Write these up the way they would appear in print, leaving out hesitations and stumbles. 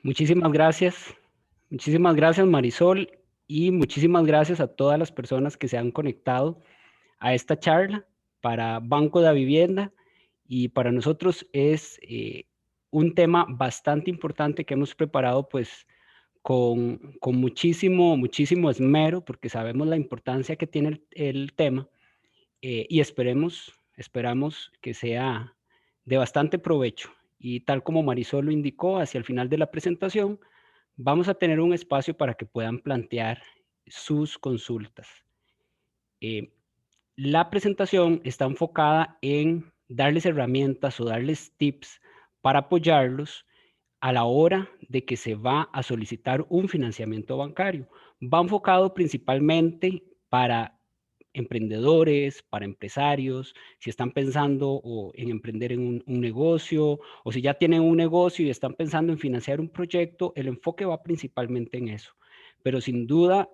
Muchísimas gracias. Muchísimas gracias, Marisol, y muchísimas gracias a todas las personas que se han conectado a esta charla para Banco de la Vivienda. Y para nosotros es un tema bastante importante que hemos preparado pues con muchísimo esmero, porque sabemos la importancia que tiene el tema y esperamos que sea de bastante provecho. Y tal como Marisol lo indicó, hacia el final de la presentación, vamos a tener un espacio para que puedan plantear sus consultas. Eh, la presentación está enfocada en darles herramientas o darles tips para apoyarlos a la hora de que se va a solicitar un financiamiento bancario. Va enfocado principalmente para emprendedores, para empresarios, si están pensando en emprender en un negocio o si ya tienen un negocio y están pensando en financiar un proyecto, el enfoque va principalmente en eso. Pero sin duda,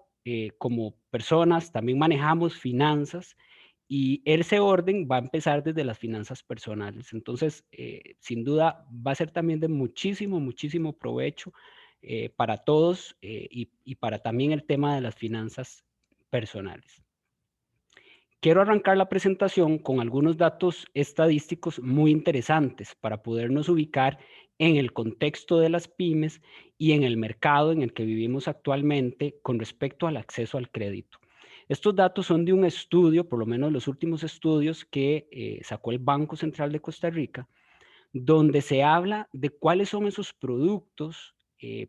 como personas también manejamos finanzas y ese orden va a empezar desde las finanzas personales. Entonces, sin duda, va a ser también de muchísimo provecho para todos y para también el tema de las finanzas personales. Quiero arrancar la presentación con algunos datos estadísticos muy interesantes para podernos ubicar en el contexto de las pymes y en el mercado en el que vivimos actualmente con respecto al acceso al crédito. Estos datos son de un estudio, por lo menos los últimos estudios que sacó el Banco Central de Costa Rica, donde se habla de cuáles son esos productos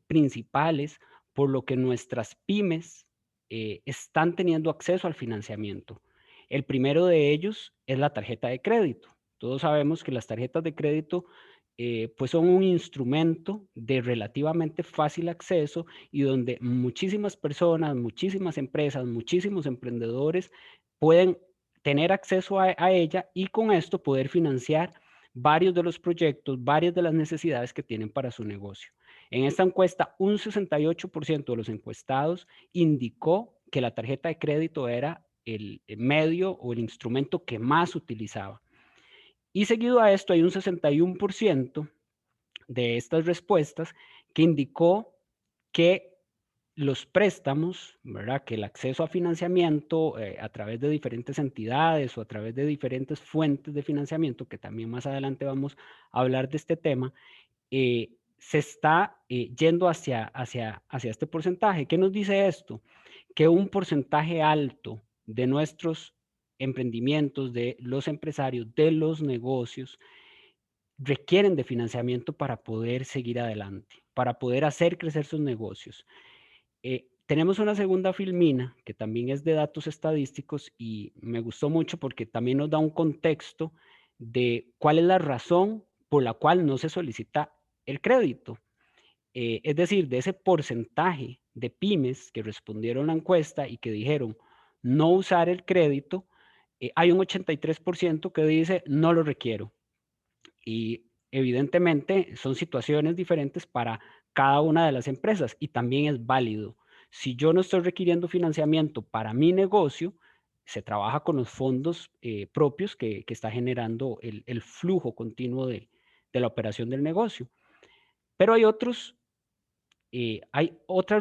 principales por lo que nuestras pymes están teniendo acceso al financiamiento. El primero de ellos es la tarjeta de crédito. Todos sabemos que las tarjetas de crédito pues son un instrumento de relativamente fácil acceso y donde muchísimas personas, muchísimas empresas, muchísimos emprendedores pueden tener acceso a ella y con esto poder financiar varios de los proyectos, varias de las necesidades que tienen para su negocio. En esta encuesta, un 68% de los encuestados indicó que la tarjeta de crédito era el medio o el instrumento que más utilizaba. Y seguido a esto hay un 61% de estas respuestas que indicó que los préstamos, ¿verdad? Que el acceso a financiamiento a través de diferentes entidades o a través de diferentes fuentes de financiamiento, que también más adelante vamos a hablar de este tema, se está yendo hacia este porcentaje. ¿Qué nos dice esto? Que un porcentaje alto de nuestros emprendimientos, de los empresarios, de los negocios, requieren de financiamiento para poder seguir adelante, para poder hacer crecer sus negocios. Tenemos una segunda filmina que también es de datos estadísticos y me gustó mucho porque también nos da un contexto de cuál es la razón por la cual no se solicita el crédito. Es decir, de ese porcentaje de pymes que respondieron la encuesta y que dijeron no usar el crédito, hay un 83% que dice no lo requiero. Y evidentemente son situaciones diferentes para cada una de las empresas y también es válido. Si yo no estoy requiriendo financiamiento para mi negocio, se trabaja con los fondos propios que está generando el flujo continuo de la operación del negocio. Pero hay otras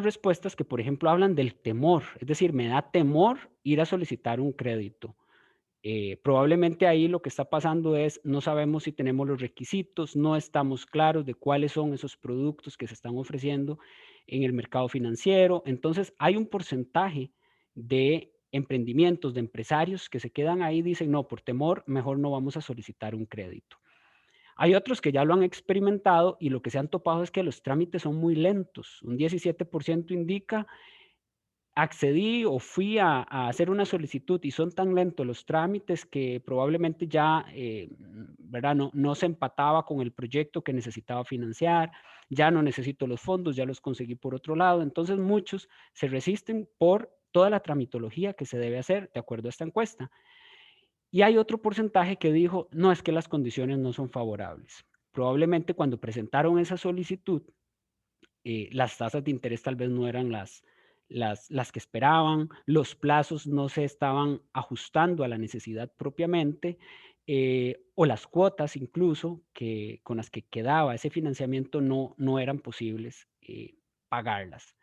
respuestas que, por ejemplo, hablan del temor, es decir, me da temor ir a solicitar un crédito. Probablemente ahí lo que está pasando es, no sabemos si tenemos los requisitos, no estamos claros de cuáles son esos productos que se están ofreciendo en el mercado financiero. Entonces, hay un porcentaje de emprendimientos, de empresarios que se quedan ahí y dicen, no, por temor, mejor no vamos a solicitar un crédito. Hay otros que ya lo han experimentado y lo que se han topado es que los trámites son muy lentos. Un 17% indica accedí o fui a hacer una solicitud y son tan lentos los trámites que probablemente ya, ¿verdad? No se empataba con el proyecto que necesitaba financiar, ya no necesito los fondos, ya los conseguí por otro lado. Entonces muchos se resisten por toda la tramitología que se debe hacer de acuerdo a esta encuesta. Y hay otro porcentaje que dijo, no, es que las condiciones no son favorables. Probablemente cuando presentaron esa solicitud, las tasas de interés tal vez no eran las que esperaban, los plazos no se estaban ajustando a la necesidad propiamente, o las cuotas incluso que, con las que quedaba ese financiamiento no eran posibles pagarlas.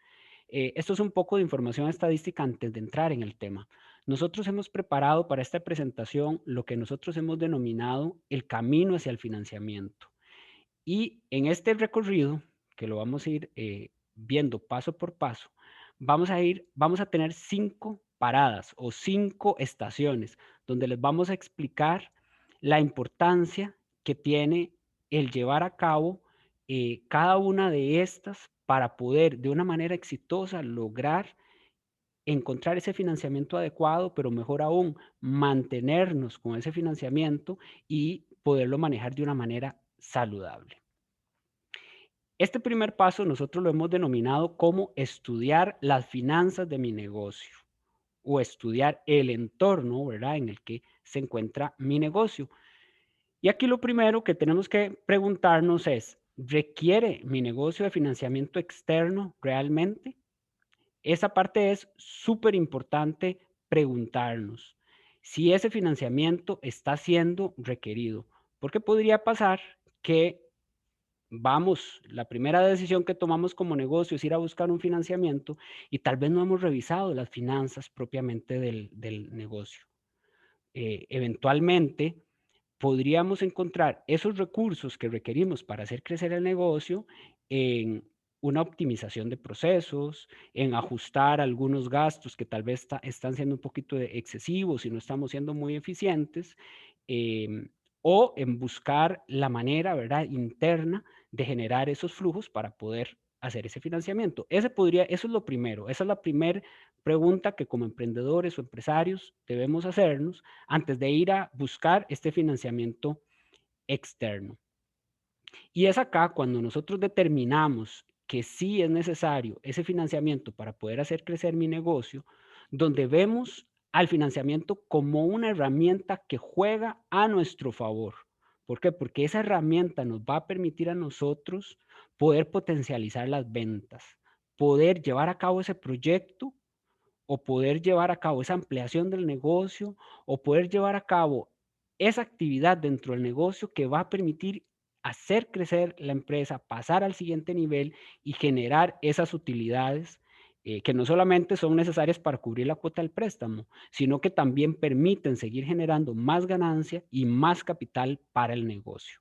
Esto es un poco de información estadística antes de entrar en el tema. Nosotros hemos preparado para esta presentación lo que nosotros hemos denominado el camino hacia el financiamiento. Y en este recorrido, que lo vamos a ir viendo paso por paso, vamos a tener 5 paradas o 5 estaciones donde les vamos a explicar la importancia que tiene el llevar a cabo cada una de estas para poder de una manera exitosa lograr encontrar ese financiamiento adecuado, pero mejor aún, mantenernos con ese financiamiento y poderlo manejar de una manera saludable. Este primer paso nosotros lo hemos denominado como estudiar las finanzas de mi negocio o estudiar el entorno, ¿verdad?, en el que se encuentra mi negocio. Y aquí lo primero que tenemos que preguntarnos es, ¿requiere mi negocio de financiamiento externo realmente? Esa parte es súper importante preguntarnos si ese financiamiento está siendo requerido, porque podría pasar que la primera decisión que tomamos como negocio es ir a buscar un financiamiento y tal vez no hemos revisado las finanzas propiamente del negocio. Eventualmente podríamos encontrar esos recursos que requerimos para hacer crecer el negocio en una optimización de procesos, en ajustar algunos gastos que tal vez están siendo un poquito excesivos y no estamos siendo muy eficientes, em, o en buscar la manera, ¿verdad?, interna de generar esos flujos para poder hacer ese financiamiento. Eso es lo primero, esa es la primera pregunta que como emprendedores o empresarios debemos hacernos antes de ir a buscar este financiamiento externo. Y es acá cuando nosotros determinamos que sí es necesario ese financiamiento para poder hacer crecer mi negocio, donde vemos al financiamiento como una herramienta que juega a nuestro favor. ¿Por qué? Porque esa herramienta nos va a permitir a nosotros poder potencializar las ventas, poder llevar a cabo ese proyecto o poder llevar a cabo esa ampliación del negocio o poder llevar a cabo esa actividad dentro del negocio que va a permitir hacer crecer la empresa, pasar al siguiente nivel y generar esas utilidades que no solamente son necesarias para cubrir la cuota del préstamo, sino que también permiten seguir generando más ganancia y más capital para el negocio.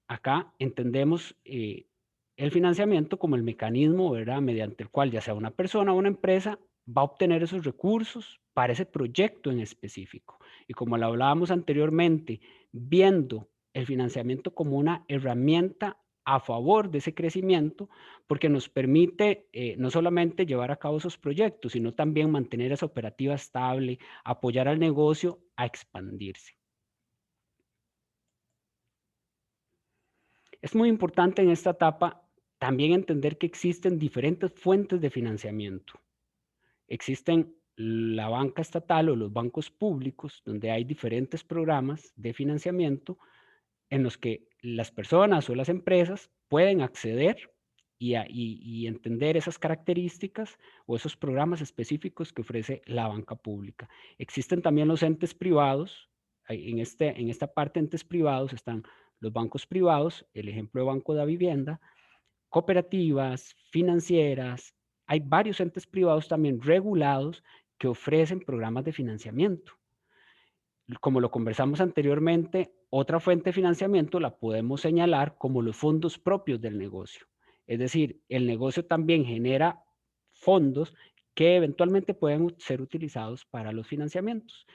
Acá entendemos el financiamiento como el mecanismo, ¿verdad?, mediante el cual ya sea una persona o una empresa va a obtener esos recursos para ese proyecto en específico. Y como lo hablábamos anteriormente, viendo el financiamiento como una herramienta a favor de ese crecimiento, porque nos permite no solamente llevar a cabo esos proyectos, sino también mantener esa operativa estable, apoyar al negocio a expandirse. Es muy importante en esta etapa también entender que existen diferentes fuentes de financiamiento. Existen la banca estatal o los bancos públicos, donde hay diferentes programas de financiamiento en los que las personas o las empresas pueden acceder y entender esas características o esos programas específicos que ofrece la banca pública. Existen también los entes privados. En esta parte, entes privados están los bancos privados, el ejemplo de Banco de Vivienda, cooperativas, financieras. Hay varios entes privados también regulados que ofrecen programas de financiamiento. Como lo conversamos anteriormente, otra fuente de financiamiento la podemos señalar como los fondos propios del negocio. Es decir, el negocio también genera fondos que eventualmente pueden ser utilizados para los financiamientos.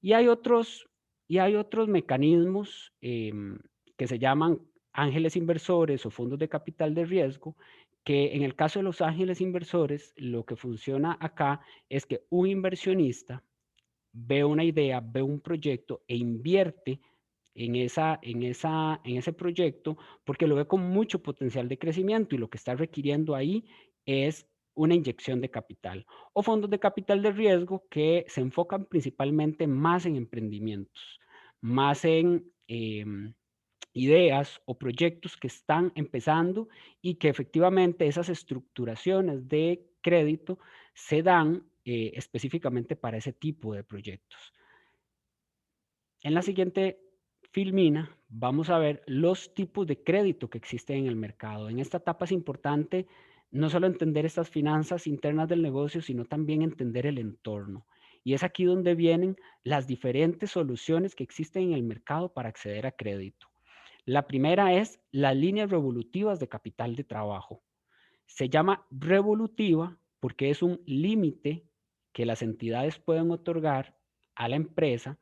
Y hay otros, y hay otros mecanismos que se llaman ángeles inversores o fondos de capital de riesgo, que en el caso de los ángeles inversores, lo que funciona acá es que un inversionista ve una idea, ve un proyecto e invierte en ese proyecto porque lo ve con mucho potencial de crecimiento y lo que está requiriendo ahí es una inyección de capital o fondos de capital de riesgo que se enfocan principalmente más en emprendimientos, más en ideas o proyectos que están empezando y que efectivamente esas estructuraciones de crédito se dan específicamente para ese tipo de proyectos. En la siguiente filmina vamos a ver los tipos de crédito que existen en el mercado. En esta etapa es importante no solo entender estas finanzas internas del negocio, sino también entender el entorno. Y es aquí donde vienen las diferentes soluciones que existen en el mercado para acceder a crédito. La primera es las líneas revolutivas de capital de trabajo. Se llama revolutiva porque es un límite que las entidades pueden otorgar a la empresa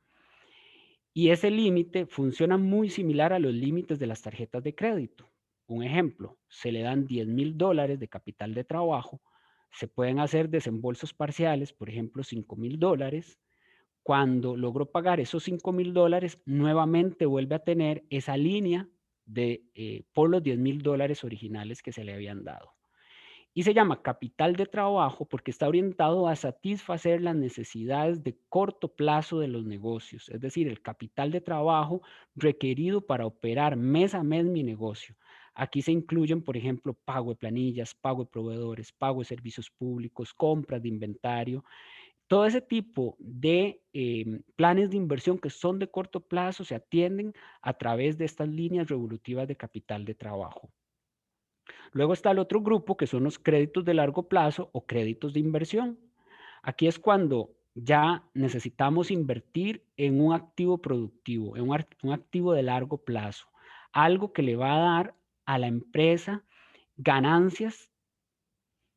y ese límite funciona muy similar a los límites de las tarjetas de crédito. Un ejemplo, se le dan $10,000 de capital de trabajo, se pueden hacer desembolsos parciales, por ejemplo, $5,000. Cuando logró pagar esos $5,000, nuevamente vuelve a tener esa línea por los $10,000 originales que se le habían dado. Y se llama capital de trabajo porque está orientado a satisfacer las necesidades de corto plazo de los negocios, es decir, el capital de trabajo requerido para operar mes a mes mi negocio. Aquí se incluyen, por ejemplo, pago de planillas, pago de proveedores, pago de servicios públicos, compras de inventario. Todo ese tipo de planes de inversión que son de corto plazo se atienden a través de estas líneas revolutivas de capital de trabajo. Luego está el otro grupo que son los créditos de largo plazo o créditos de inversión. Aquí es cuando ya necesitamos invertir en un activo productivo, en un activo de largo plazo, algo que le va a dar a la empresa ganancias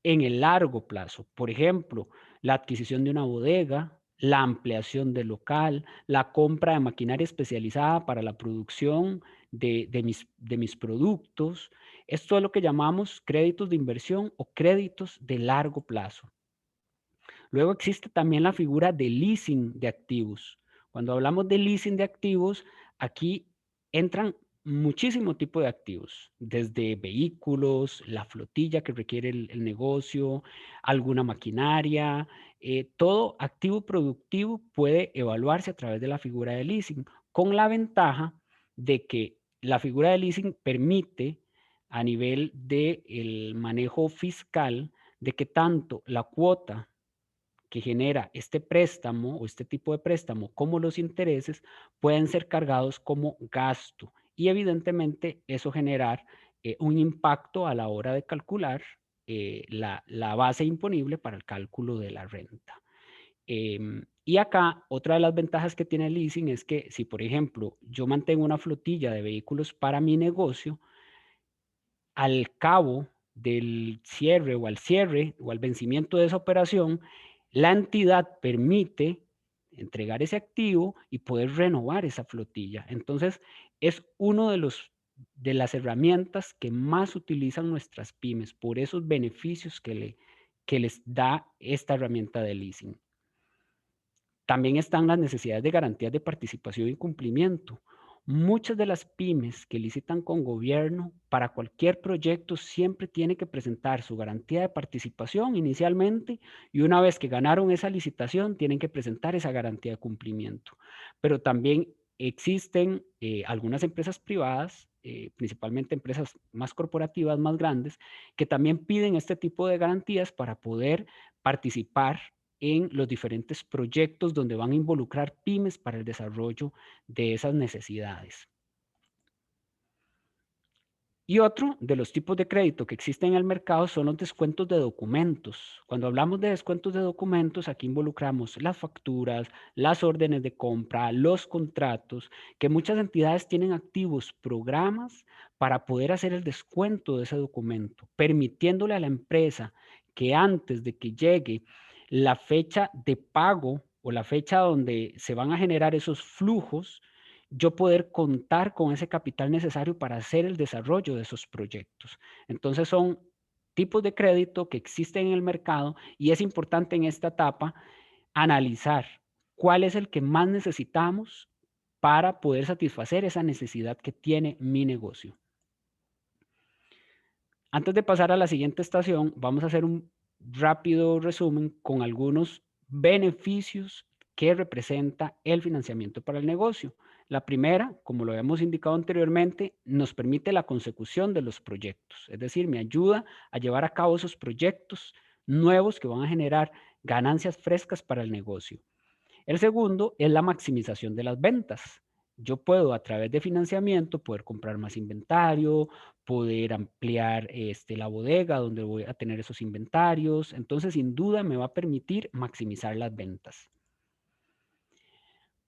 en el largo plazo. Por ejemplo, la adquisición de una bodega, la ampliación del local, la compra de maquinaria especializada para la producción de mis productos. Esto es lo que llamamos créditos de inversión o créditos de largo plazo. Luego existe también la figura de leasing de activos. Cuando hablamos de leasing de activos, aquí entran muchísimo tipo de activos, desde vehículos, la flotilla que requiere el negocio, alguna maquinaria, todo activo productivo puede evaluarse a través de la figura de leasing, con la ventaja de que la figura de leasing permite a nivel del manejo fiscal de que tanto la cuota que genera este préstamo o este tipo de préstamo como los intereses pueden ser cargados como gasto y evidentemente eso generar un impacto a la hora de calcular la base imponible para el cálculo de la renta. Y acá otra de las ventajas que tiene el leasing es que si por ejemplo yo mantengo una flotilla de vehículos para mi negocio, al cabo del cierre o al cierre o al vencimiento de esa operación, la entidad permite entregar ese activo y poder renovar esa flotilla. Entonces, es uno de las herramientas que más utilizan nuestras pymes por esos beneficios que les da esta herramienta de leasing. También están las necesidades de garantías de participación y cumplimiento. Muchas de las pymes que licitan con gobierno para cualquier proyecto siempre tiene que presentar su garantía de participación inicialmente y una vez que ganaron esa licitación tienen que presentar esa garantía de cumplimiento. Pero también existen algunas empresas privadas, principalmente empresas más corporativas, más grandes, que también piden este tipo de garantías para poder participar en los diferentes proyectos donde van a involucrar pymes para el desarrollo de esas necesidades. Y otro de los tipos de crédito que existen en el mercado son los descuentos de documentos. Cuando hablamos de descuentos de documentos, aquí involucramos las facturas, las órdenes de compra, los contratos, que muchas entidades tienen activos programas para poder hacer el descuento de ese documento, permitiéndole a la empresa que antes de que llegue la fecha de pago o la fecha donde se van a generar esos flujos, yo poder contar con ese capital necesario para hacer el desarrollo de esos proyectos. Entonces son tipos de crédito que existen en el mercado y es importante en esta etapa analizar cuál es el que más necesitamos para poder satisfacer esa necesidad que tiene mi negocio. Antes de pasar a la siguiente estación, vamos a hacer un rápido resumen con algunos beneficios que representa el financiamiento para el negocio. La primera, como lo habíamos indicado anteriormente, nos permite la consecución de los proyectos, es decir, me ayuda a llevar a cabo esos proyectos nuevos que van a generar ganancias frescas para el negocio. El segundo es la maximización de las ventas. Yo puedo a través de financiamiento poder comprar más inventario, poder ampliar la bodega donde voy a tener esos inventarios. Entonces, sin duda, me va a permitir maximizar las ventas.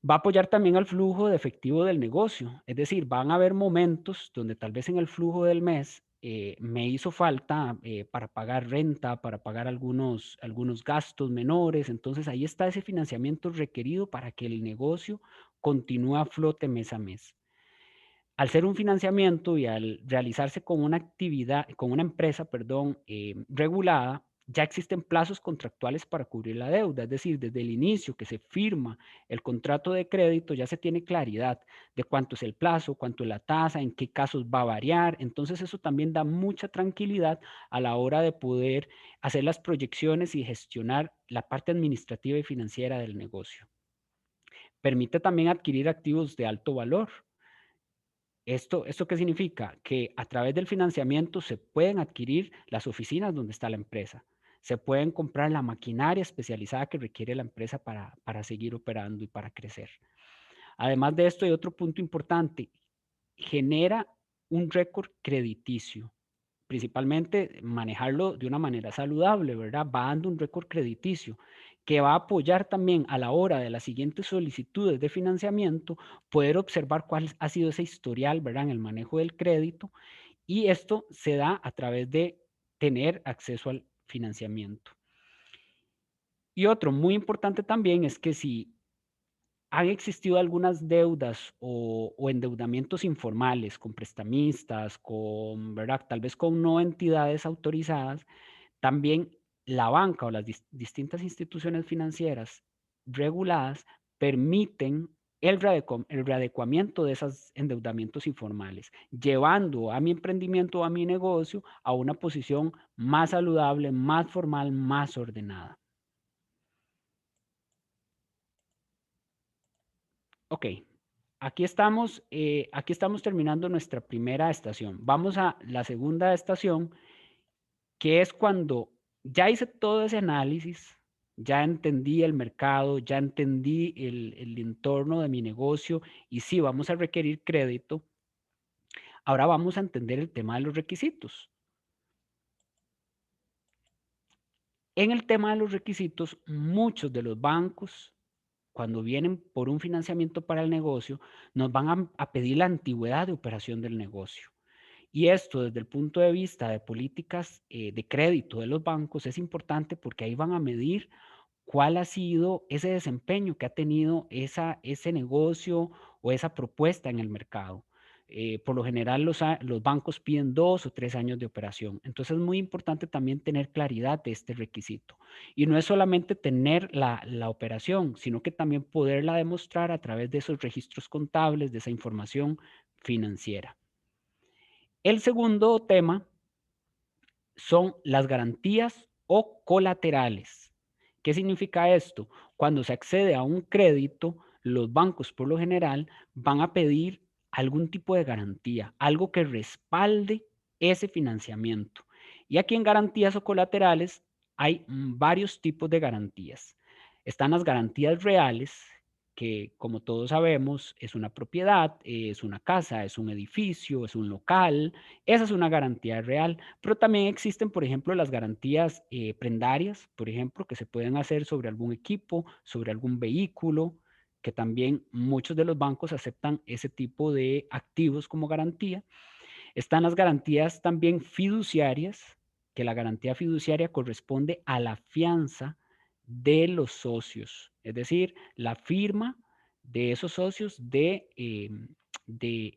Va a apoyar también al flujo de efectivo del negocio. Es decir, van a haber momentos donde tal vez en el flujo del mes me hizo falta para pagar renta, para pagar algunos gastos menores. Entonces ahí está ese financiamiento requerido para que el negocio continúe a flote mes a mes. Al ser un financiamiento y al realizarse con una actividad, con una empresa, perdón, regulada, ya existen plazos contractuales para cubrir la deuda. Es decir, desde el inicio que se firma el contrato de crédito, ya se tiene claridad de cuánto es el plazo, cuánto es la tasa, en qué casos va a variar. Entonces, eso también da mucha tranquilidad a la hora de poder hacer las proyecciones y gestionar la parte administrativa y financiera del negocio. Permite también adquirir activos de alto valor. ¿Esto qué significa? Que a través del financiamiento se pueden adquirir las oficinas donde está la empresa, se pueden comprar la maquinaria especializada que requiere la empresa para seguir operando y para crecer. Además de esto, hay otro punto importante, genera un récord crediticio. Principalmente manejarlo de una manera saludable, ¿verdad? Va dando un récord crediticio que va a apoyar también a la hora de las siguientes solicitudes de financiamiento, poder observar cuál ha sido ese historial, ¿verdad? En el manejo del crédito, y esto se da a través de tener acceso al financiamiento. Y otro muy importante también es que si han existido algunas deudas o endeudamientos informales con prestamistas, con, ¿verdad? Tal vez con no entidades autorizadas, también la banca o las distintas instituciones financieras reguladas permiten el readecuamiento de esos endeudamientos informales, llevando a mi emprendimiento o a mi negocio a una posición más saludable, más formal, más ordenada. Ok, aquí estamos terminando nuestra primera estación. Vamos a la segunda estación, que es cuando ya hice todo ese análisis, ya entendí el mercado, ya entendí el entorno de mi negocio y sí, vamos a requerir crédito. Ahora vamos a entender el tema de los requisitos. En el tema de los requisitos, muchos de los bancos, cuando vienen por un financiamiento para el negocio, nos van a pedir la antigüedad de operación del negocio. Y esto desde el punto de vista de políticas de crédito de los bancos es importante porque ahí van a medir cuál ha sido ese desempeño que ha tenido ese negocio o esa propuesta en el mercado. Por lo general los bancos piden 2 o 3 años de operación. Entonces es muy importante también tener claridad de este requisito. Y no es solamente tener la operación, sino que también poderla demostrar a través de esos registros contables, de esa información financiera. El segundo tema son las garantías o colaterales. ¿Qué significa esto? Cuando se accede a un crédito, los bancos por lo general van a pedir algún tipo de garantía, algo que respalde ese financiamiento. Y aquí en garantías o colaterales hay varios tipos de garantías. Están las garantías reales, que como todos sabemos es una propiedad, es una casa, es un edificio, es un local. Esa es una garantía real, pero también existen, por ejemplo, las garantías prendarias, por ejemplo, que se pueden hacer sobre algún equipo, sobre algún vehículo, que también muchos de los bancos aceptan ese tipo de activos como garantía. Están las garantías también fiduciarias, que la garantía fiduciaria corresponde a la fianza de los socios, es decir, la firma de esos socios de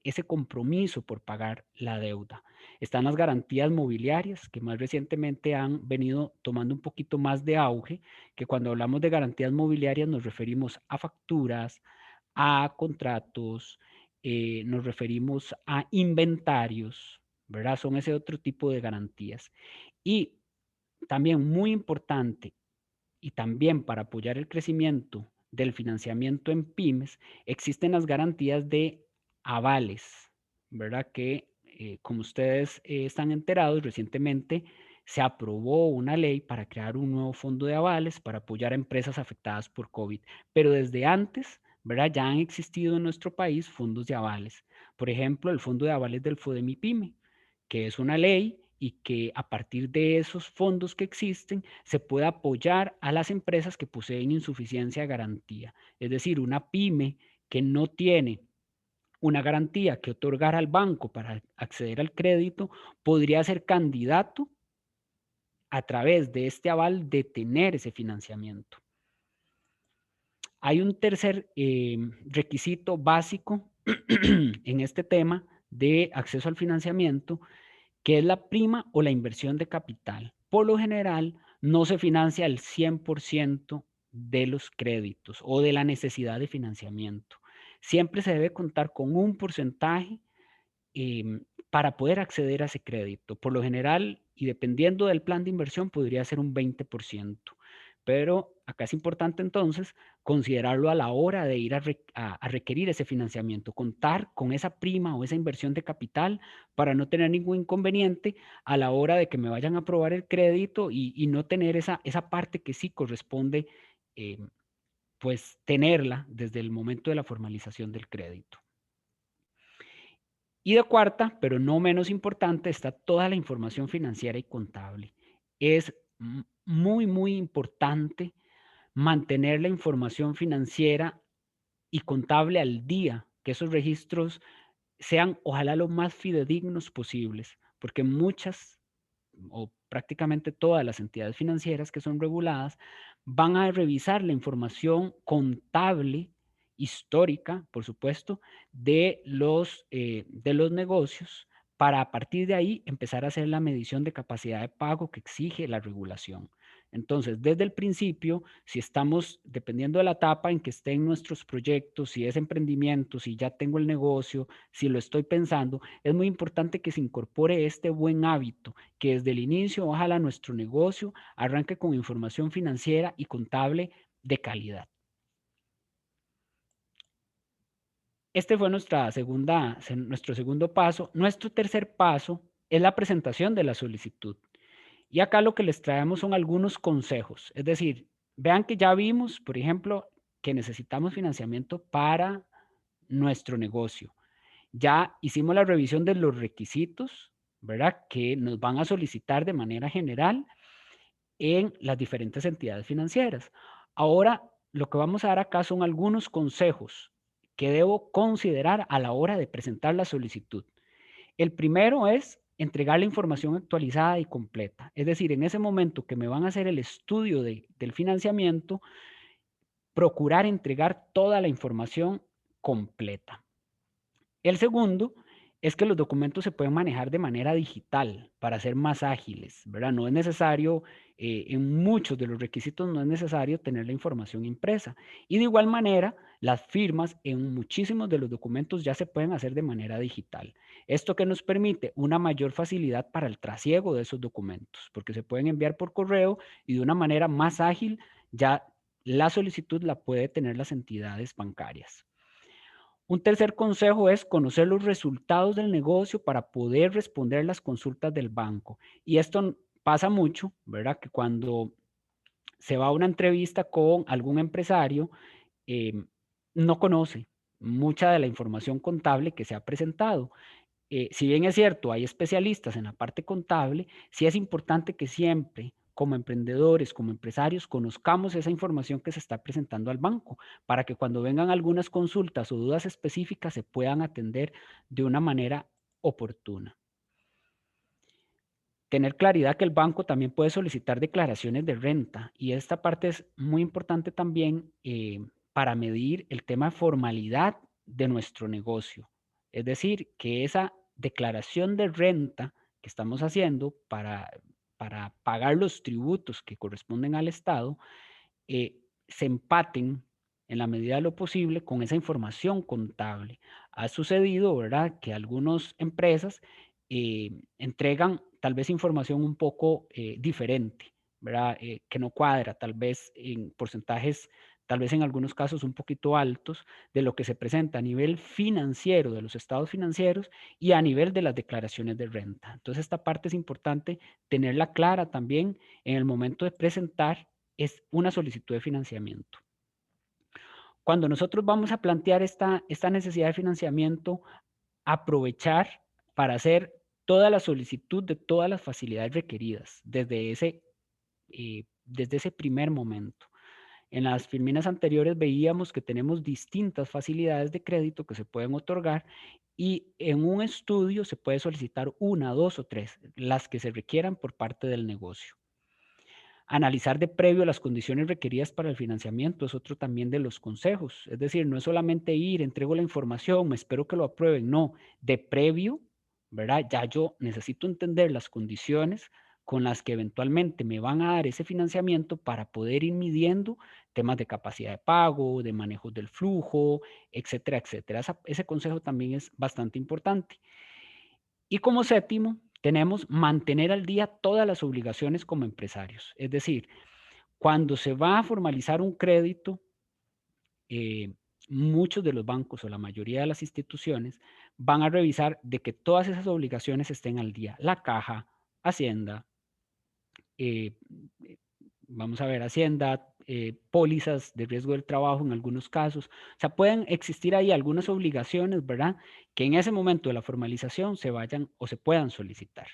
ese compromiso por pagar la deuda. Están las garantías mobiliarias, que más recientemente han venido tomando un poquito más de auge, que cuando hablamos de garantías mobiliarias nos referimos a facturas, a contratos, nos referimos a inventarios, ¿verdad? Son ese otro tipo de garantías. Y también muy importante, y también para apoyar el crecimiento del financiamiento en pymes, existen las garantías de avales, ¿verdad? Que como ustedes están enterados, recientemente se aprobó una ley para crear un nuevo fondo de avales para apoyar a empresas afectadas por COVID. Pero desde antes, ¿verdad? Ya han existido en nuestro país fondos de avales. Por ejemplo, el fondo de avales del FODEMIPYME, que es una ley y que a partir de esos fondos que existen se puede apoyar a las empresas que poseen insuficiencia de garantía. Es decir, una pyme que no tiene una garantía que otorgar al banco para acceder al crédito podría ser candidato a través de este aval de tener ese financiamiento. Hay un tercer requisito básico en este tema de acceso al financiamiento, que es la prima o la inversión de capital. Por lo general, no se financia el 100% de los créditos o de la necesidad de financiamiento. Siempre se debe contar con un porcentaje para poder acceder a ese crédito. Por lo general, y dependiendo del plan de inversión, podría ser un 20%. Pero acá es importante entonces considerarlo a la hora de ir a requerir ese financiamiento, contar con esa prima o esa inversión de capital para no tener ningún inconveniente a la hora de que me vayan a aprobar el crédito y no tener esa parte que sí corresponde, eh, pues tenerla desde el momento de la formalización del crédito. Y de cuarta, pero no menos importante, está toda la información financiera y contable. Es muy, muy importante mantener la información financiera y contable al día, que esos registros sean ojalá lo más fidedignos posibles, porque muchas o prácticamente todas las entidades financieras que son reguladas van a revisar la información contable histórica, por supuesto, de los negocios para a partir de ahí empezar a hacer la medición de capacidad de pago que exige la regulación. Entonces, desde el principio, si estamos, dependiendo de la etapa en que estén nuestros proyectos, si es emprendimiento, si ya tengo el negocio, si lo estoy pensando, es muy importante que se incorpore este buen hábito, que desde el inicio, ojalá nuestro negocio arranque con información financiera y contable de calidad. Este fue nuestro segundo paso. Nuestro tercer paso es la presentación de la solicitud. Y acá lo que les traemos son algunos consejos. Es decir, vean que ya vimos, por ejemplo, que necesitamos financiamiento para nuestro negocio. Ya hicimos la revisión de los requisitos, ¿verdad? Que nos van a solicitar de manera general en las diferentes entidades financieras. Ahora, lo que vamos a dar acá son algunos consejos que debo considerar a la hora de presentar la solicitud. El primero es entregar la información actualizada y completa. Es decir, en ese momento que me van a hacer el estudio del financiamiento, procurar entregar toda la información completa. El segundo es que los documentos se pueden manejar de manera digital para ser más ágiles, ¿verdad? No es necesario, en muchos de los requisitos no es necesario tener la información impresa. Y de igual manera, las firmas en muchísimos de los documentos ya se pueden hacer de manera digital. Esto que nos permite una mayor facilidad para el trasiego de esos documentos, porque se pueden enviar por correo y de una manera más ágil ya la solicitud la puede tener las entidades bancarias. Un tercer consejo es conocer los resultados del negocio para poder responder las consultas del banco. Y esto pasa mucho, ¿verdad? Que cuando se va a una entrevista con algún empresario, eh, no conoce mucha de la información contable que se ha presentado. Si bien es cierto, hay especialistas en la parte contable, sí es importante que siempre, como emprendedores, como empresarios, conozcamos esa información que se está presentando al banco, para que cuando vengan algunas consultas o dudas específicas se puedan atender de una manera oportuna. Tener claridad que el banco también puede solicitar declaraciones de renta y esta parte es muy importante también para medir el tema de formalidad de nuestro negocio. Es decir, que esa declaración de renta que estamos haciendo para pagar los tributos que corresponden al Estado se empaten en la medida de lo posible con esa información contable. Ha sucedido, ¿verdad?, que algunas empresas entregan tal vez información un poco diferente, ¿verdad?, que no cuadra, tal vez en porcentajes tal vez en algunos casos un poquito altos, de lo que se presenta a nivel financiero, de los estados financieros y a nivel de las declaraciones de renta. Entonces, esta parte es importante tenerla clara también en el momento de presentar es una solicitud de financiamiento. Cuando nosotros vamos a plantear esta necesidad de financiamiento, aprovechar para hacer toda la solicitud de todas las facilidades requeridas desde ese primer momento. En las filminas anteriores veíamos que tenemos distintas facilidades de crédito que se pueden otorgar y en un estudio se puede solicitar una, dos o tres, las que se requieran por parte del negocio. Analizar de previo las condiciones requeridas para el financiamiento es otro también de los consejos. Es decir, no es solamente ir, entrego la información, me espero que lo aprueben. No, de previo, ¿verdad? Ya yo necesito entender las condiciones con las que eventualmente me van a dar ese financiamiento para poder ir midiendo temas de capacidad de pago, de manejo del flujo, etcétera, etcétera. Ese consejo también es bastante importante. Y como séptimo, tenemos mantener al día todas las obligaciones como empresarios. Es decir, cuando se va a formalizar un crédito, eh, muchos de los bancos o la mayoría de las instituciones van a revisar de que todas esas obligaciones estén al día. La caja, Hacienda, eh, eh, vamos a ver, Hacienda, pólizas de riesgo del trabajo en algunos casos. O sea, pueden existir ahí algunas obligaciones, ¿verdad? Que en ese momento de la formalización se vayan o se puedan solicitar.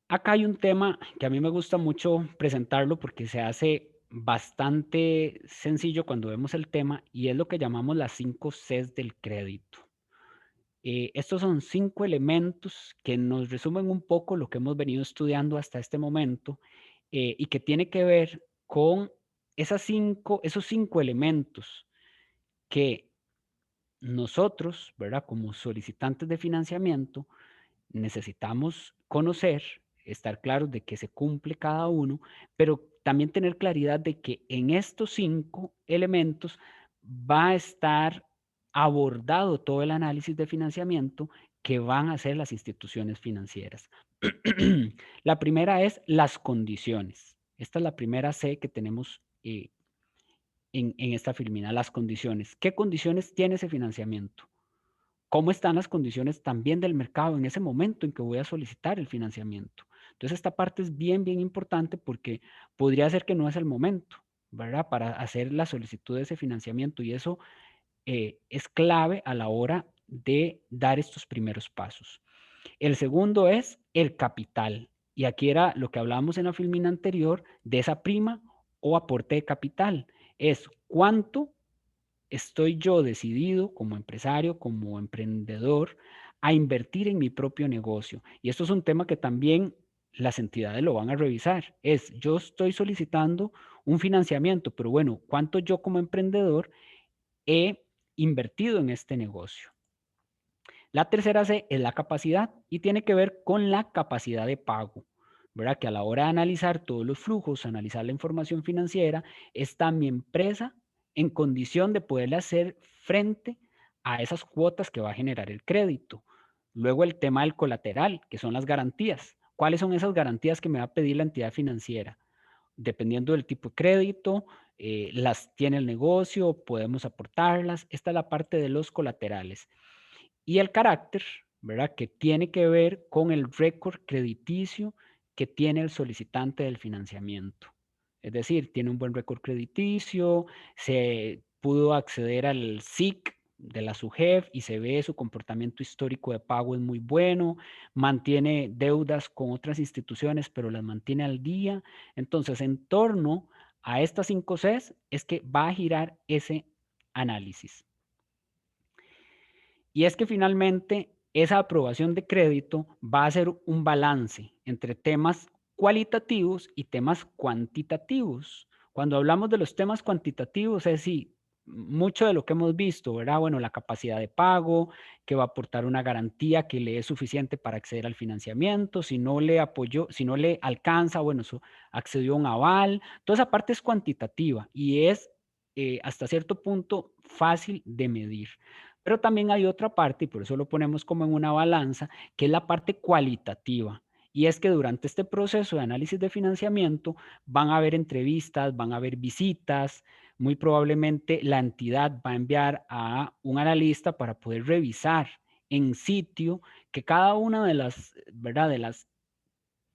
Acá hay un tema que a mí me gusta mucho presentarlo porque se hace bastante sencillo cuando vemos el tema y es lo que llamamos las 5 Cs del crédito. Estos son 5 elementos que nos resumen un poco lo que hemos venido estudiando hasta este momento y que tiene que ver con esos 5 elementos que nosotros, ¿verdad? Como solicitantes de financiamiento, necesitamos conocer, estar claros de que se cumple cada uno, pero también tener claridad de que en estos 5 elementos va a estar abordado todo el análisis de financiamiento que van a hacer las instituciones financieras. La primera es las condiciones. Esta es la primera C que tenemos en esta filmina, las condiciones. ¿Qué condiciones tiene ese financiamiento? ¿Cómo están las condiciones también del mercado en ese momento en que voy a solicitar el financiamiento? Entonces, esta parte es bien, bien importante porque podría ser que no es el momento, ¿verdad? Para hacer la solicitud de ese financiamiento y eso es clave a la hora de dar estos primeros pasos. El segundo es el capital. Y aquí era lo que hablábamos en la filmina anterior de esa prima o aporte de capital. Es cuánto estoy yo decidido como empresario, como emprendedor, a invertir en mi propio negocio. Y esto es un tema que también las entidades lo van a revisar. Es, yo estoy solicitando un financiamiento, pero bueno, ¿cuánto yo como emprendedor he invertido en este negocio? La tercera C es la capacidad y tiene que ver con la capacidad de pago, ¿verdad? Que a la hora de analizar todos los flujos, analizar la información financiera, está mi empresa en condición de poderle hacer frente a esas cuotas que va a generar el crédito. Luego el tema del colateral, que son las garantías. ¿Cuáles son esas garantías que me va a pedir la entidad financiera? Dependiendo del tipo de crédito, las tiene el negocio, podemos aportarlas. Esta es la parte de los colaterales. Y el carácter, ¿verdad? Que tiene que ver con el récord crediticio que tiene el solicitante del financiamiento. Es decir, tiene un buen récord crediticio, se pudo acceder al SIC de la SUGEF y se ve su comportamiento histórico de pago es muy bueno, mantiene deudas con otras instituciones, pero las mantiene al día. Entonces, en torno a estas 5 Cs es que va a girar ese análisis. Y es que finalmente esa aprobación de crédito va a ser un balance entre temas cualitativos y temas cuantitativos. Cuando hablamos de los temas cuantitativos, es decir, mucho de lo que hemos visto, ¿verdad? Bueno, la capacidad de pago, que va a aportar una garantía que le es suficiente para acceder al financiamiento, si no le apoyó, si no le alcanza, bueno, eso accedió a un aval. Toda esa parte es cuantitativa y es hasta cierto punto fácil de medir. Pero también hay otra parte, y por eso lo ponemos como en una balanza, que es la parte cualitativa. Y es que durante este proceso de análisis de financiamiento van a haber entrevistas, van a haber visitas, muy probablemente la entidad va a enviar a un analista para poder revisar en sitio que cada una de las, ¿verdad? De las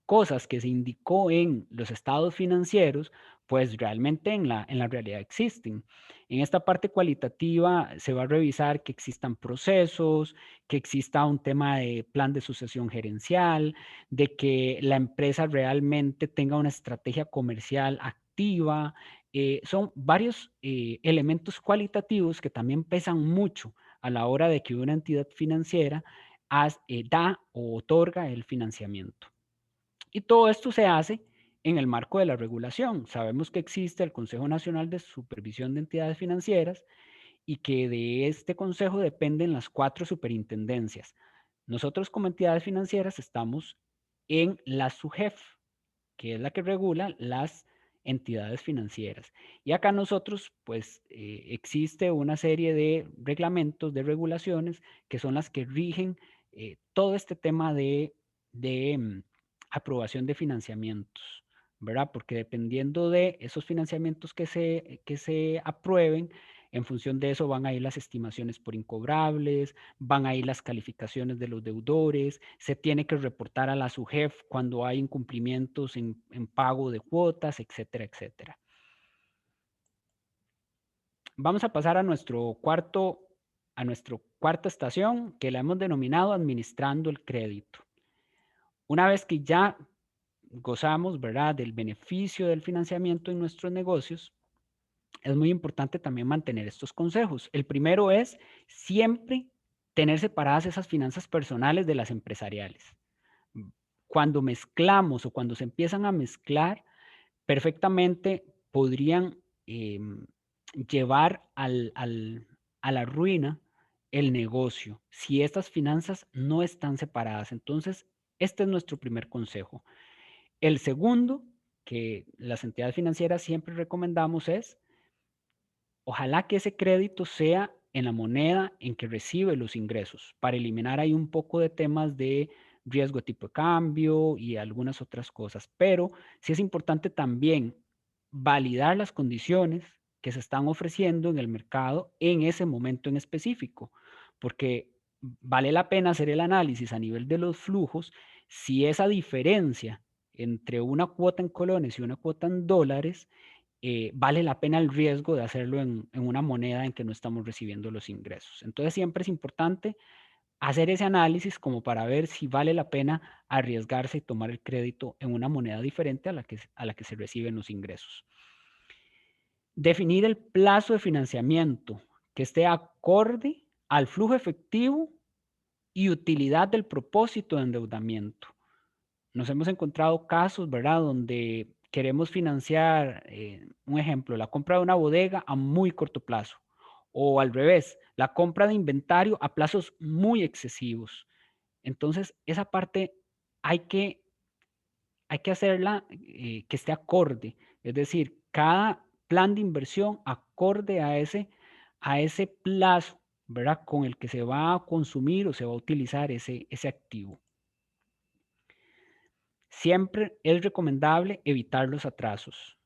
cosas que se indicó en los estados financieros, pues realmente en la realidad existen. En esta parte cualitativa se va a revisar que existan procesos, que exista un tema de plan de sucesión gerencial, de que la empresa realmente tenga una estrategia comercial activa. Son varios elementos cualitativos que también pesan mucho a la hora de que una entidad financiera da o otorga el financiamiento. Y todo esto se hace en el marco de la regulación. Sabemos que existe el Consejo Nacional de Supervisión de Entidades Financieras y que de este consejo dependen las 4 superintendencias. Nosotros como entidades financieras estamos en la SUGEF, que es la que regula las entidades financieras. Y acá nosotros, pues, existe una serie de reglamentos, de regulaciones, que son las que rigen todo este tema de aprobación de financiamientos, ¿verdad? Porque dependiendo de esos financiamientos que se aprueben, en función de eso van a ir las estimaciones por incobrables, van a ir las calificaciones de los deudores, se tiene que reportar a la SUGEF cuando hay incumplimientos en pago de cuotas, etcétera, etcétera. Vamos a pasar a nuestra cuarta estación, que la hemos denominado administrando el crédito. Una vez que ya gozamos, ¿verdad?, del beneficio del financiamiento en nuestros negocios, es muy importante también mantener estos consejos. El primero es siempre tener separadas esas finanzas personales de las empresariales. Cuando mezclamos o cuando se empiezan a mezclar, perfectamente podrían llevar a la ruina el negocio si estas finanzas no están separadas. Entonces, este es nuestro primer consejo. El segundo, que las entidades financieras siempre recomendamos es, ojalá que ese crédito sea en la moneda en que recibe los ingresos, para eliminar ahí un poco de temas de riesgo de tipo de cambio y algunas otras cosas. Pero sí es importante también validar las condiciones que se están ofreciendo en el mercado en ese momento en específico, porque vale la pena hacer el análisis a nivel de los flujos si esa diferencia entre una cuota en colones y una cuota en dólares vale la pena el riesgo de hacerlo en una moneda en que no estamos recibiendo los ingresos. Entonces siempre es importante hacer ese análisis como para ver si vale la pena arriesgarse y tomar el crédito en una moneda diferente a la que se reciben los ingresos. Definir el plazo de financiamiento que esté acorde al flujo efectivo y utilidad del propósito de endeudamiento. Nos hemos encontrado casos, ¿verdad?, donde queremos financiar, un ejemplo, la compra de una bodega a muy corto plazo o al revés, la compra de inventario a plazos muy excesivos. Entonces, esa parte hay que, hay que hacerla que esté acorde, es decir, cada plan de inversión acorde a ese plazo, ¿verdad?, con el que se va a consumir o se va a utilizar ese activo. Siempre es recomendable evitar los atrasos.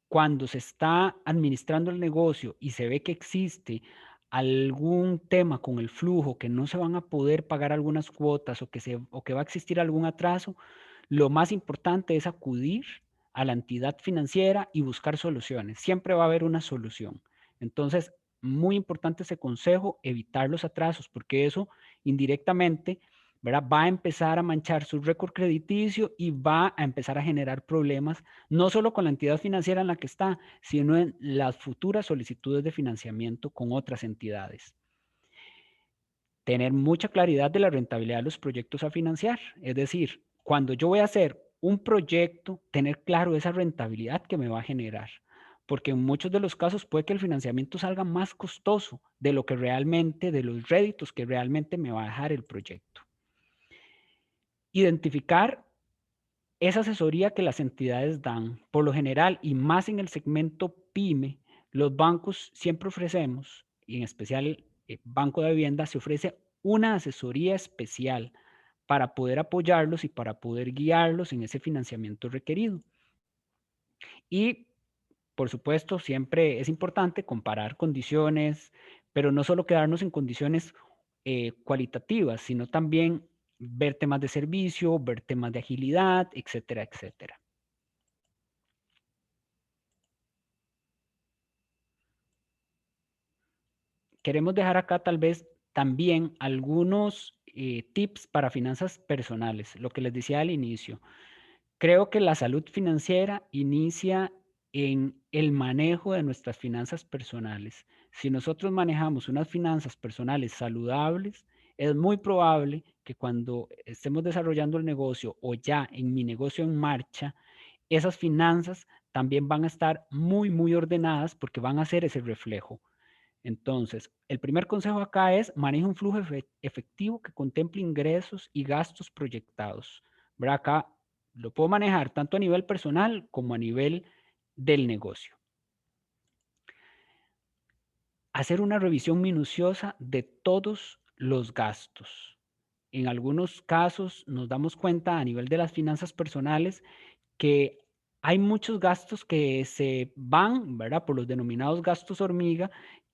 Cuando se está administrando el negocio y se ve que existe algún tema con el flujo, que no se van a poder pagar algunas cuotas o que va a existir algún atraso, lo más importante es acudir a la entidad financiera y buscar soluciones. Siempre va a haber una solución. Entonces, muy importante ese consejo, evitar los atrasos, porque eso indirectamente, ¿verdad?, va a empezar a manchar su récord crediticio y va a empezar a generar problemas, no solo con la entidad financiera en la que está, sino en las futuras solicitudes de financiamiento con otras entidades. Tener mucha claridad de la rentabilidad de los proyectos a financiar, es decir, cuando yo voy a hacer un proyecto, tener claro esa rentabilidad que me va a generar, porque en muchos de los casos puede que el financiamiento salga más costoso de lo que realmente, de los réditos que realmente me va a dejar el proyecto. Identificar esa asesoría que las entidades dan, por lo general, y más en el segmento PYME, los bancos siempre ofrecemos, y en especial el Banco de Vivienda, se ofrece una asesoría especial para poder apoyarlos y para poder guiarlos en ese financiamiento requerido. Y, por supuesto, siempre es importante comparar condiciones, pero no solo quedarnos en condiciones cualitativas, sino también ver temas de servicio, ver temas de agilidad, etcétera, etcétera. Queremos dejar acá tal vez también algunos tips para finanzas personales, lo que les decía al inicio. Creo que la salud financiera inicia en el manejo de nuestras finanzas personales. Si nosotros manejamos unas finanzas personales saludables, es muy probable que cuando estemos desarrollando el negocio o ya en mi negocio en marcha, esas finanzas también van a estar muy, muy ordenadas porque van a ser ese reflejo. Entonces, el primer consejo acá es maneja un flujo efectivo que contemple ingresos y gastos proyectados. ¿Verdad? Acá lo puedo manejar tanto a nivel personal como a nivel del negocio. Hacer una revisión minuciosa de todos los gastos. En algunos casos nos damos cuenta a nivel de las finanzas personales que hay muchos gastos que se van, ¿verdad? Por los denominados gastos hormiga,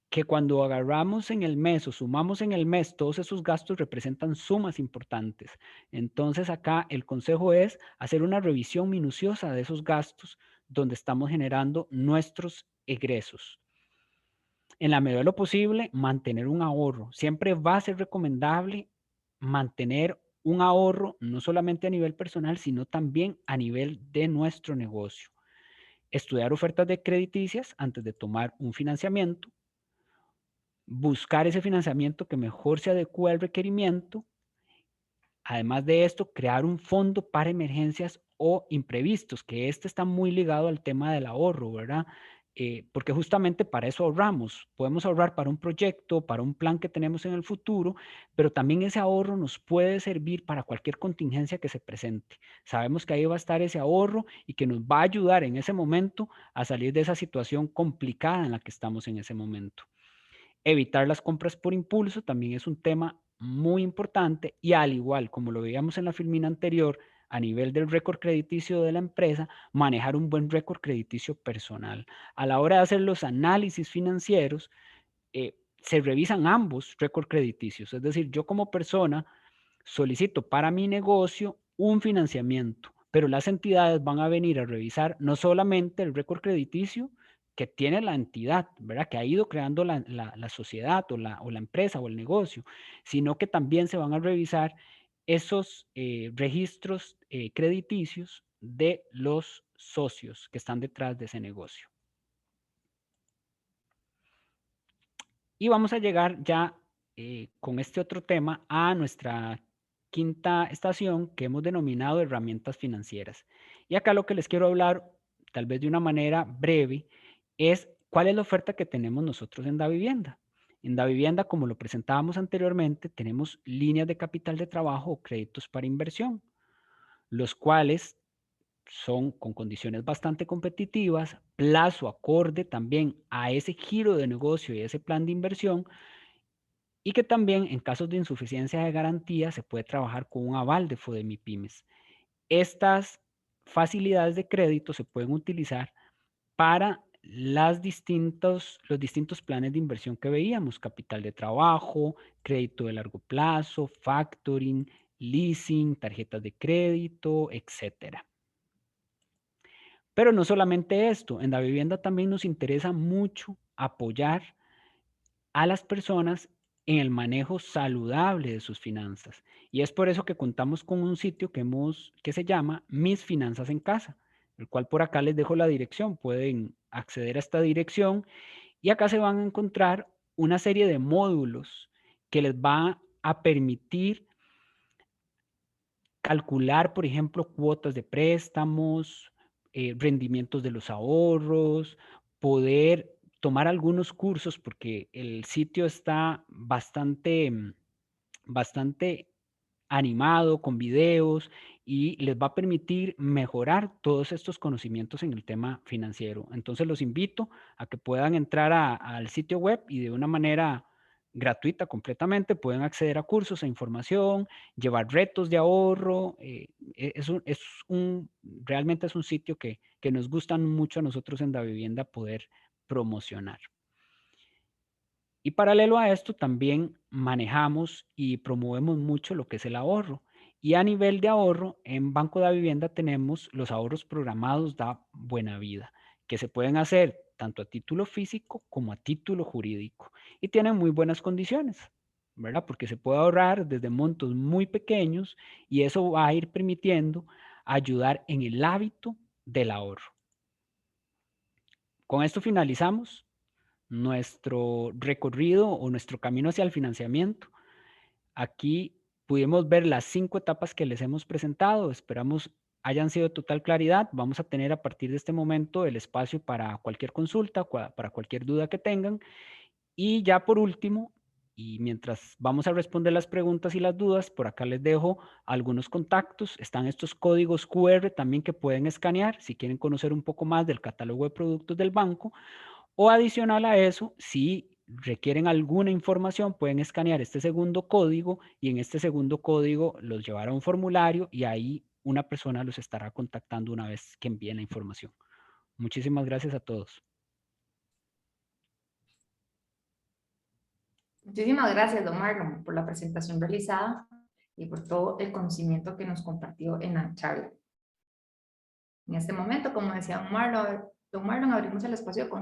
que cuando agarramos en el mes o sumamos en el mes, todos esos gastos representan sumas importantes. Entonces acá el consejo es hacer una revisión minuciosa de esos gastos donde estamos generando nuestros egresos. En la medida de lo posible, mantener un ahorro. Siempre va a ser recomendable mantener un ahorro, no solamente a nivel personal, sino también a nivel de nuestro negocio. Estudiar ofertas de crediticias antes de tomar un financiamiento, buscar ese financiamiento que mejor se adecue al requerimiento. Además de esto, crear un fondo para emergencias o imprevistos, que este está muy ligado al tema del ahorro, ¿verdad? Porque justamente para eso ahorramos. Podemos ahorrar para un proyecto, para un plan que tenemos en el futuro, pero también ese ahorro nos puede servir para cualquier contingencia que se presente. Sabemos que ahí va a estar ese ahorro y que nos va a ayudar en ese momento a salir de esa situación complicada en la que estamos en ese momento. Evitar las compras por impulso también es un tema muy importante y al igual como lo veíamos en la filmina anterior, a nivel del récord crediticio de la empresa, manejar un buen récord crediticio personal. A la hora de hacer los análisis financieros, se revisan ambos récord crediticios. Es decir, yo como persona solicito para mi negocio un financiamiento, pero las entidades van a venir a revisar no solamente el récord crediticio que tiene la entidad, ¿verdad? Que ha ido creando la sociedad o la empresa o el negocio, sino que también se van a revisar esos registros crediticios de los socios que están detrás de ese negocio. Y vamos a llegar ya con este otro tema a nuestra quinta estación que hemos denominado herramientas financieras. Y acá lo que les quiero hablar, tal vez de una manera breve, es cuál es la oferta que tenemos nosotros en Davivienda. En Davivienda, como lo presentábamos anteriormente, tenemos líneas de capital de trabajo o créditos para inversión, los cuales son con condiciones bastante competitivas, plazo acorde también a ese giro de negocio y ese plan de inversión, y que también en casos de insuficiencia de garantía se puede trabajar con un aval de FODEMIPYMES. Estas facilidades de crédito se pueden utilizar para los distintos planes de inversión que veíamos, capital de trabajo, crédito de largo plazo, factoring, leasing, tarjetas de crédito, etcétera. Pero no solamente esto, en la vivienda también nos interesa mucho apoyar a las personas en el manejo saludable de sus finanzas. Y es por eso que contamos con un sitio que se llama Mis Finanzas en Casa, el cual por acá les dejo la dirección. Pueden acceder a esta dirección y acá se van a encontrar una serie de módulos que les va a permitir calcular, por ejemplo, cuotas de préstamos, rendimientos de los ahorros, poder tomar algunos cursos, porque el sitio está bastante animado, con videos, y les va a permitir mejorar todos estos conocimientos en el tema financiero. Entonces los invito a que puedan entrar al sitio web y de una manera gratuita completamente, pueden acceder a cursos, a información, llevar retos de ahorro. Realmente es un sitio que nos gusta mucho a nosotros en Davivienda poder promocionar. Y paralelo a esto, también manejamos y promovemos mucho lo que es el ahorro. Y a nivel de ahorro, en Banco de Vivienda tenemos los ahorros programados da Buena Vida, que se pueden hacer tanto a título físico como a título jurídico. Y tienen muy buenas condiciones, ¿verdad? Porque se puede ahorrar desde montos muy pequeños y eso va a ir permitiendo ayudar en el hábito del ahorro. Con esto finalizamos nuestro recorrido o nuestro camino hacia el financiamiento. Aquí pudimos ver las 5 etapas que les hemos presentado. Esperamos hayan sido de total claridad. Vamos a tener a partir de este momento el espacio para cualquier consulta, para cualquier duda que tengan. Y ya por último, y mientras vamos a responder las preguntas y las dudas, por acá les dejo algunos contactos. Están estos códigos QR también que pueden escanear si quieren conocer un poco más del catálogo de productos del banco. O adicional a eso, si requieren alguna información, pueden escanear este segundo código y en este segundo código los llevará a un formulario y ahí una persona los estará contactando una vez que envíen la información. Muchísimas gracias a todos. Muchísimas gracias, don Marlon, por la presentación realizada y por todo el conocimiento que nos compartió en la charla. En este momento, como decía don Marlon, abrimos el espacio de consulta.